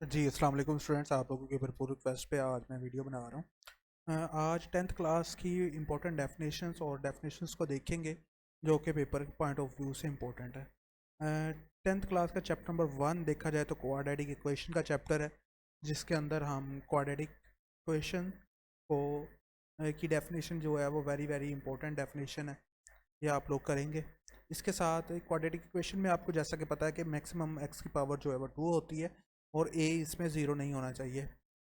जी, अस्सलाम वालेकुम स्टूडेंट्स। आप लोगों के भरपूर रिक्वेस्ट पे आज मैं वीडियो बना रहा हूँ। आज 10th क्लास की इंपॉर्टेंट डेफिनेशंस और डेफिनेशंस को देखेंगे जो कि पेपर के पॉइंट ऑफ व्यू से इंपॉर्टेंट है। 10th क्लास का चैप्टर नंबर 1 देखा जाए तो क्वाड्रेटिक इक्वेशन का चैप्टर है, जिसके अंदर हम क्वाड्रेटिक इक्वेशन को की डेफिनेशन जो है वो वेरी वेरी इंपॉर्टेंट डेफिनेशन है, ये आप लोग करेंगे। इसके साथ क्वाड्रेटिक इक्वेशन में आपको जैसा कि पता है कि मैक्सिमम एक्स की पावर जो है वो 2 होती है और ए इसमें ज़ीरो नहीं होना चाहिए,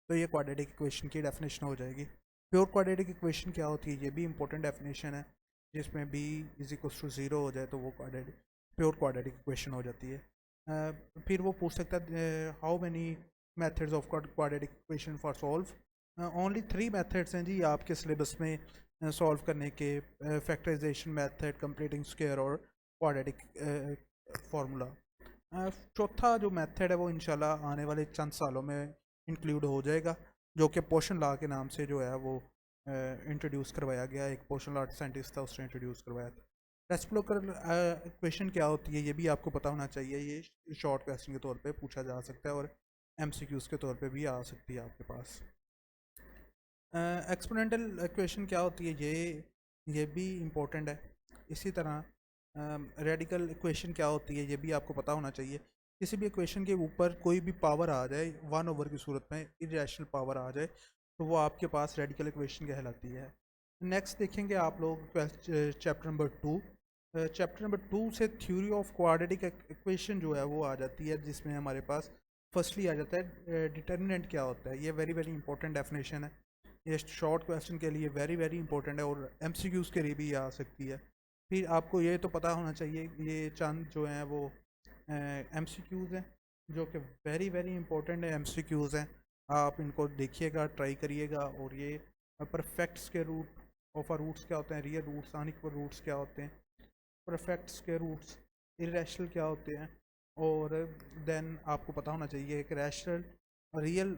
तो ये क्वाड्रेटिक इक्वेशन की डेफिनेशन हो जाएगी। प्योर क्वाड्रेटिक इक्वेशन क्या होती है, ये भी इंपॉर्टेंट डेफिनेशन है, जिसमें B is equal to zero हो जाए तो वो प्योर क्वाड्रेटिक इक्वेशन हो जाती है। फिर वो पूछ सकता है how many methods of quadratic equation for solve. Only 3 methods हैं जी आपके सिलेबस में सॉल्व करने के, फैक्टराइजेशन मेथड, कंप्लीटिंग स्क्वायर और क्वाड्रेटिक फार्मूला। चौथा जो मेथड है वो इंशाल्लाह आने वाले चंद सालों में इंक्लूड हो जाएगा, जो कि पोर्शन लॉ के नाम से जो है वो इंट्रोड्यूस करवाया गया। एक पोर्शन लॉ साइंटिस्ट था, उसने इंट्रोड्यूस करवाया था। रेसिप्रोकल इक्वेशन क्या होती है ये भी आपको पता होना चाहिए। ये शॉर्ट क्वेश्चन के तौर पे पूछा जा सकता है और एमसीक्यूज के तौर पे भी आ सकती है आपके पास। एक्सपोनेंटल इक्वेशन क्या होती है, ये भी इम्पोर्टेंट है। इसी तरह रेडिकल इक्वेशन क्या होती है ये भी आपको पता होना चाहिए। किसी भी इक्वेशन के ऊपर कोई भी पावर आ जाए, 1/, की सूरत में इरेशनल पावर आ जाए, तो वो आपके पास रेडिकल इक्वेशन कहलाती है। नेक्स्ट देखेंगे आप लोग चैप्टर नंबर 2। चैप्टर नंबर 2 से थ्योरी ऑफ क्वाड्रेटिक इक्वेशन जो है वो आ जाती है, जिसमें हमारे पास फर्स्टली आ जाता है डिटर्मिनेंट क्या होता है। ये वेरी वेरी इंपॉर्टेंट डेफिनेशन है, ये शॉर्ट क्वेश्चन के लिए वेरी वेरी इंपॉर्टेंट है और एमसीक्यूज़ के लिए भी आ सकती है। फिर आपको ये तो पता होना चाहिए, ये चंद जो हैं वो एमसीक्यूज़ हैं जो कि वेरी वेरी इंपॉर्टेंट है। एमसीक्यूज़ हैं, आप इनको देखिएगा, ट्राई करिएगा। और ये परफेक्ट्स के रूट ऑफ रूट्स क्या होते हैं, रियल रूट्स, अनइक्वल रूट्स क्या होते हैं, परफेक्ट्स के रूट्स, इरेशनल क्या होते हैं, और देन आपको पता होना चाहिए एक रैशनल, रियल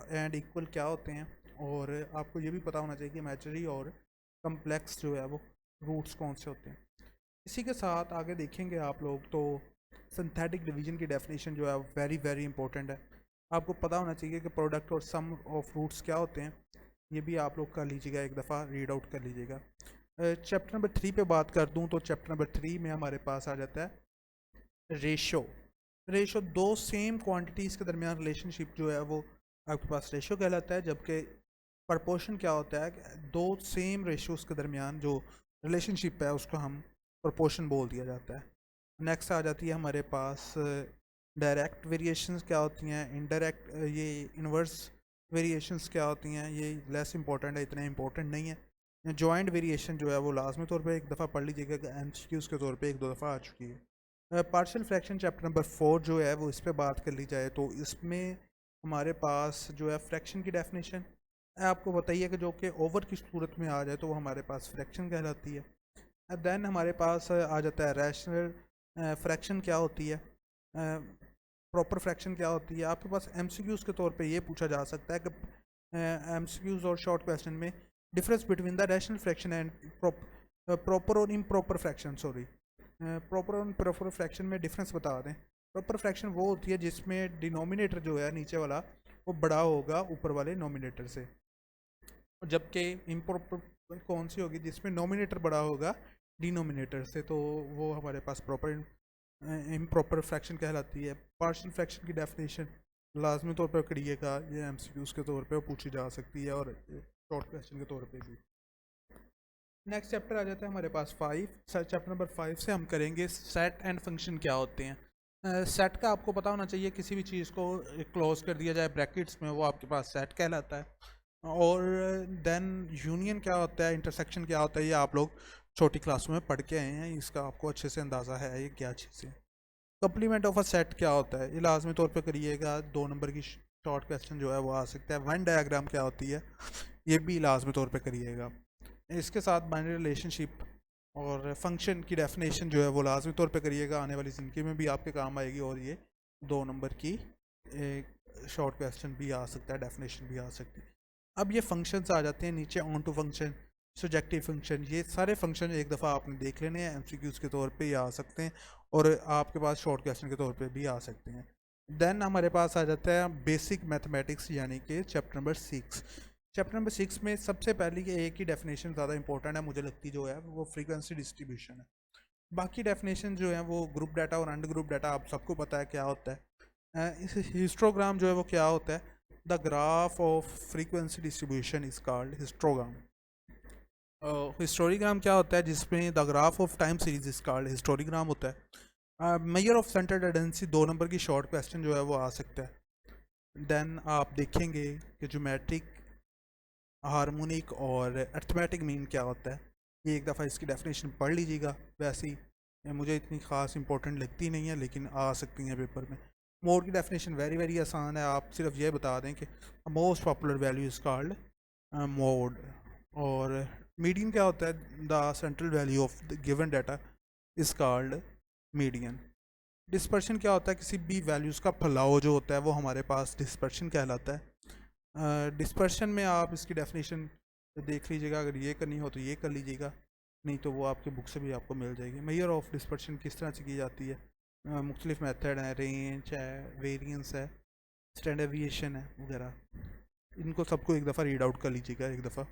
एंड इक्वल क्या होते हैं। और आपको ये भी पता होना चाहिए कि इमेजिनरी और कम्प्लेक्स जो है वो रूट्स कौन से होते हैं। इसी के साथ आगे देखेंगे आप लोग तो सिंथेटिक डिवीजन की डेफिनेशन जो है वेरी वेरी इंपॉर्टेंट है। आपको पता होना चाहिए कि प्रोडक्ट और सम ऑफ रूट्स क्या होते हैं, ये भी आप लोग कर लीजिएगा, एक दफ़ा रीड आउट कर लीजिएगा। चैप्टर नंबर 3 पे बात कर दूं तो चैप्टर नंबर 3 में हमारे पास आ जाता है रेशो। रेशो दो सेम क्वांटिटीज़ के दरमियान रिलेशनशिप जो है वो आपके पास रेशो कहलाता है, जबकि प्रपोर्शन क्या होता है कि दो सेम रेशोज़ के दरमियान जो रिलेशनशिप है उसको हम प्रपोर्शन बोल दिया जाता है। नेक्स्ट आ जाती है हमारे पास डायरेक्ट वेरिएशंस क्या होती हैं, इनडायरेक्ट ये इन्वर्स वेरिएशंस क्या होती हैं, ये लेस इंपॉर्टेंट है, इतना इंपॉर्टेंट नहीं है। जॉइंट वेरिएशन जो है वो लाजमी तौर पे एक दफ़ा पढ़ लीजिएगा कि एमसीक्यूज़ के तौर पे एक दो दफ़ा आ चुकी है। पार्शियल फ्रैक्शन चैप्टर नंबर 4 जो है वो इस पे बात कर ली जाए तो इसमें हमारे पास जो है फ्रैक्शन की डेफिनेशन आपको बताइए कि जो कि ओवर की सूरत में आ जाए तो वो हमारे पास फ्रैक्शन कहलाती है। देन हमारे पास आ जाता है रैशनल फ्रैक्शन क्या होती है, प्रॉपर फ्रैक्शन क्या होती है। आपके पास एमसीक्यूज़ के तौर पे ये पूछा जा सकता है कि एमसीक्यूज़ और शॉर्ट क्वेश्चन में difference between the rational fraction and proper और इम्प्रॉपर फ्रैक्शन, सॉरी, प्रॉपर और इम्प्रॉपर फ्रैक्शन में डिफरेंस बता दें। प्रॉपर फ्रैक्शन वो होती है जिसमें डिनोमिनेटर जो है नीचे वाला वो बड़ा होगा ऊपर वाले नोमिनेटर से, जबकि इम्प्रॉपर कौन सी होगी जिसमें नोमिनेटर बड़ा होगा डिनोमिनेटर से, तो वो हमारे पास प्रॉपर इम्प्रॉपर फ्रैक्शन कहलाती है। पार्शियल फ्रैक्शन की डेफिनेशन लाजमी तौर पर करिएगा, ये एमसीक्यूज़ के तौर पे पूछी जा सकती है और शॉर्ट क्वेश्चन के तौर पे भी। नेक्स्ट चैप्टर आ जाता है हमारे पास 5। चैप्टर नंबर 5 से हम करेंगे सेट एंड फंक्शन क्या होते हैं। सेट का आपको पता होना चाहिए, किसी भी चीज़ को क्लोज कर दिया जाए ब्रैकेट्स में वो आपके पास सेट कहलाता है। और देन यूनियन क्या होता है, इंटरसेक्शन क्या होता है, ये आप लोग छोटी क्लासों में पढ़ के आए हैं, इसका आपको अच्छे से अंदाज़ा है ये क्या चीज़ है। कंप्लीमेंट ऑफ अ सेट क्या होता है, ये लाजमी तौर पे करिएगा, 2 नंबर की शॉर्ट क्वेश्चन जो है वो आ सकता है। वन डायग्राम क्या होती है, ये भी लाजमी तौर पे करिएगा। इसके साथ बाइनरी रिलेशनशिप और फंक्शन की डेफिनेशन जो है वो लाजमी तौर पे करिएगा, आने वाली ज़िंदगी में भी आपके काम आएगी। और ये 2 नंबर की शॉर्ट क्वेश्चन भी आ सकता है, डेफिनेशन भी आ सकती है। अब ये फंक्शंस आ जाते हैं नीचे, onto function, subjective function, ये सारे फंक्शन एक दफ़ा आपने देख लेने हैं, एमसीक्यूज़ के तौर पे ये आ सकते हैं और आपके पास शॉर्ट क्वेश्चन के तौर पे भी आ सकते हैं। देन हमारे पास आ जाता है बेसिक मैथमेटिक्स यानी कि चैप्टर नंबर 6। चैप्टर नंबर 6 में सबसे पहले ये एक ही डेफिनेशन ज़्यादा इंपॉर्टेंट है मुझे लगती जो है वो फ्रीक्वेंसी डिस्ट्रीब्यूशन है। बाकी डेफिनेशन जो है वो ग्रुप डाटा और अंडर ग्रुप डाटा आप सबको पता है क्या होता है। इस हिस्टोग्राम जो है वो क्या होता है, the graph of frequency distribution is called histogram. Historigram क्या होता है, जिसमें the graph of time series is called historigram होता है। Measure of centre tendency 2 number की शॉर्ट क्वेश्चन जो है वो आ सकता है। देन आप देखेंगे कि ज्योमेट्रिक, हार्मोनिक और अर्थमेटिक मीन क्या होता है। ये एक दफ़ा इसकी डेफिनेशन पढ़ लीजिएगा, वैसे ही ये मुझे इतनी ख़ास इंपॉर्टेंट लगती नहीं है लेकिन आ सकती हैं पेपर में। मोड की डेफिनेशन वेरी वेरी आसान है, आप सिर्फ ये बता दें कि most popular value is called mode. और मीडियन क्या होता है, the central value of the given data is called median. Dispersion क्या होता है, किसी भी वैल्यूज़ का फैलाव जो होता है वो हमारे पास डिस्पर्शन कहलाता है। डिस्पर्शन में आप इसकी डेफिनेशन देख लीजिएगा, अगर ये करनी हो तो ये कर लीजिएगा, नहीं तो वो आपके बुक से भी आपको मिल जाएगी। मेजर ऑफ डिस्पर्शन किस तरह से की जाती है, मुख्तलिफ मेथड हैं, रेंज है, वेरिएंस है, स्टैंडर्ड डेविएशन है वगैरह, इनको सबको एक दफ़ा रीड आउट कर लीजिएगा एक दफ़ा।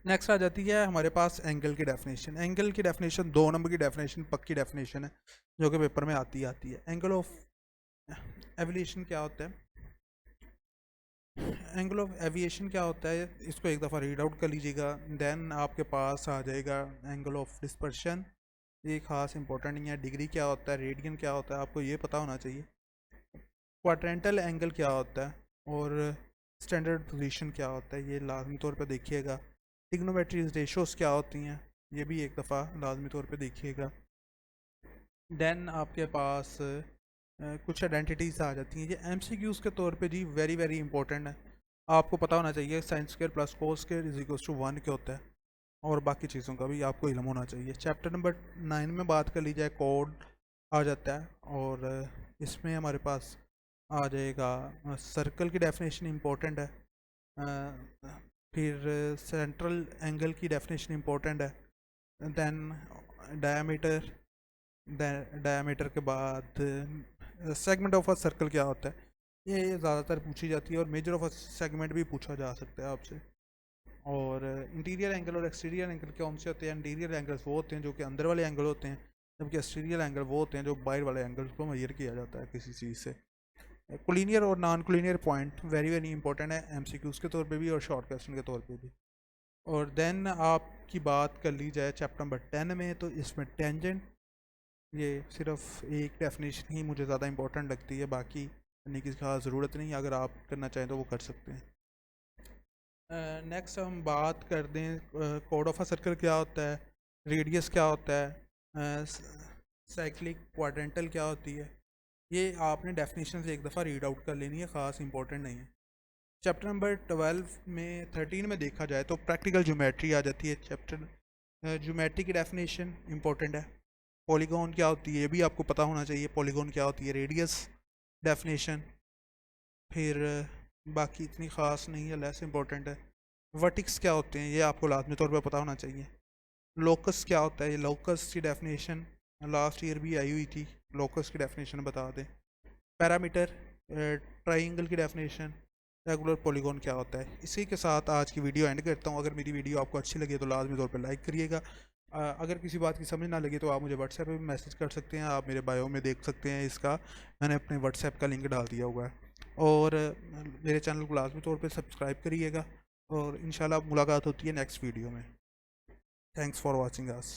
नेक्स्ट आ जाती है हमारे पास एंगल की डेफिनेशन। एंगल की डेफिनेशन 2 नंबर की डेफिनेशन पक्की डेफिनेशन है जो कि पेपर में आती है। एंगल ऑफ एवल्यूशन क्या होता है, एंगल ऑफ एविएशन क्या होता है, इसको एक दफ़ा रीड आउट कर लीजिएगा। देन आपके पास आ जाएगा एंगल ऑफ डिस्पर्शन, ये खास इंपॉर्टेंट नहीं है। डिग्री क्या होता है, रेडियन क्या होता है, आपको ये पता होना चाहिए। क्वाड्रेंटल एंगल क्या होता है और स्टैंडर्ड पोजीशन क्या होता है, ये लाजमी तौर पे देखिएगा। ट्रिग्नोमेट्री रेशोस क्या होती हैं, ये भी एक दफ़ा लाजमी तौर पे देखिएगा। देन आपके पास कुछ आइडेंटिटीज़ आ जाती हैं, ये एमसीक्यूज़ के तौर पे जी वेरी वेरी इंपॉर्टेंट है, आपको पता होना चाहिए। Sine square plus cos square is equals to 1 क्या होता है, और बाकी चीज़ों का भी आपको इल्म होना चाहिए। चैप्टर नंबर 9 में बात कर ली जाए, कोड आ जाता है, और इसमें हमारे पास आ जाएगा सर्कल की डेफिनेशन इंपॉर्टेंट है, फिर सेंट्रल एंगल की डेफिनेशन इंपॉर्टेंट है, देन डायमीटर, डायमीटर के बाद सेगमेंट ऑफ अ सर्कल क्या होता है, ये ज़्यादातर पूछी जाती है, और मेजर ऑफ अ सेगमेंट भी पूछा जा सकता है आपसे। और इंटीरियर एंगल और एक्सटीरियर एंगल कौन से होते हैं, इंटीरियर एंगल्स वो होते हैं जो कि अंदर वाले एंगल होते हैं, जबकि एक्सटीरियर एंगल वो होते हैं जो बाहर वाले एंगल्स को मेजर किया जाता है किसी चीज़ से। कोलिनियर और non collinear point very very important है, एमसीक्यूज़ के तौर पे भी और शॉर्ट क्वेश्चन के तौर पे भी। और देन आपकी बात कर ली जाए चैप्टर नंबर 10 में, तो इसमें टेंजेंट, ये सिर्फ एक डेफिनेशन ही मुझे ज़्यादा इंपॉर्टेंट लगती है, बाकी करने की खास ज़रूरत नहीं, अगर आप करना चाहें तो वो कर सकते हैं। नेक्स्ट हम बात कर दें कोड ऑफ अ सर्कल क्या होता है, रेडियस क्या होता है, साइक्लिक क्वाड्रेंटल क्या होती है, ये आपने डेफिनेशन से एक दफ़ा रीड आउट कर लेनी है, ख़ास इंपॉर्टेंट नहीं है। चैप्टर नंबर 12 में 13 में देखा जाए तो प्रैक्टिकल ज्योमेट्री आ जाती है। चैप्टर ज्योमेट्री की डेफिनेशन इंपॉर्टेंट है। पॉलीगॉन क्या होती है ये भी आपको पता होना चाहिए, पॉलीगॉन क्या होती है, रेडियस डेफिनेशन, फिर बाकी इतनी ख़ास नहीं है, लेस इंपॉर्टेंट है। वर्टिक्स क्या होते हैं ये आपको लाजमी तौर पर पता होना चाहिए। लोकस क्या होता है, ये लोकस की डेफिनेशन लास्ट ईयर भी आई हुई थी, लोकस की डेफिनेशन बता दें। पैरामीटर, ट्राइंगल की डेफिनेशन, रेगुलर पॉलीगॉन क्या होता है। इसी के साथ आज की वीडियो एंड करता हूँ। अगर मेरी वीडियो आपको अच्छी लगे तो लाजमी तौर पर लाइक करिएगा। अगर किसी बात की समझ ना लगे तो आप मुझे व्हाट्सएप पे भी मैसेज कर सकते हैं, आप मेरे बायो में देख सकते हैं, इसका मैंने अपने व्हाट्सएप का लिंक डाल दिया हुआ है। और मेरे चैनल को लाजमी तौर पे सब्सक्राइब करिएगा, और इंशाल्लाह मुलाकात होती है नेक्स्ट वीडियो में। Thanks for watching us.